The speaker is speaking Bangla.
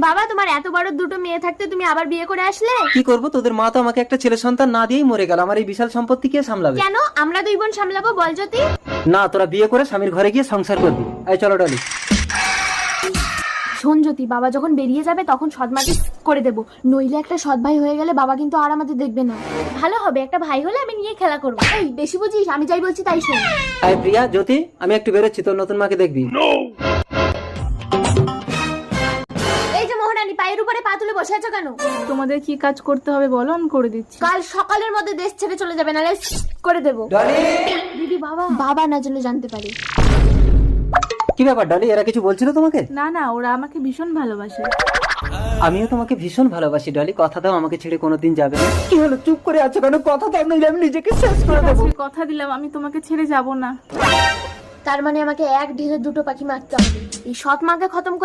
বাবা, তোমার এত বড় দুটো মেয়ে থাকতে তুমি আবার বিয়ে করে আসলে? কি করবো, তোদের মা তো আমাকে একটা ছেলে সন্তান না দিয়েই মরে গেল। আমার এই বিশাল সম্পত্তি কে সামলাবে? কেন? আমরা দুই বোন সামলাবো, বল জ্যোতি। না, তোরা বিয়ে করে স্বামীর ঘরে গিয়ে সংসার করবি। এই চলো ডলি। শোন জ্যোতি, বাবা যখন বেরিয়ে যাবে তখন সৎমাকে করে দেবো, নইলে একটা সৎ ভাই হয়ে গেলে বাবা কিন্তু আর আমাদের দেখবে না। ভালো হবে, একটা ভাই হলে আমি নিয়ে খেলা করবো। এই বেশি বুঝিস, আমি যাই বলছি তাই শোন। এই প্রিয়া, জ্যোতি, আমি একটু বেরোচ্ছি, তোর নতুন মাকে দেখবি। এই যে মহারানী, পায়ের উপরে পা তুলে বসে আছো কেন? তোমাদের কি কাজ করতে হবে বলো, আমি করে দিচ্ছি। কাল সকালের মধ্যে দেশ ছেড়ে চলে যাবে, নাহলে করে দেবো। ডলি! দিদি, বাবা না যেন জানতে পারে। কি ব্যাপার ডলি, এরা কিছু বলছিল তোমাকে? না না, ওরা আমাকে ভীষণ ভালোবাসে। আমিও তোমাকে ভীষণ ভালোবাসি ডলি, কথা দাও আমাকে ছেড়ে কোনোদিন যাবে না। কি হলো, চুপ করে আছো কেন? কথা দাও, নইলে আমি নিজেকে শেষ করে দেবো। আজকে কথা দিলাম আমি তোমাকে ছেড়ে যাব না। তার মানে আমাকে এক ঢিলে দুটো পাখি মারতে হবে। এই সৎ মাকে খতম করলে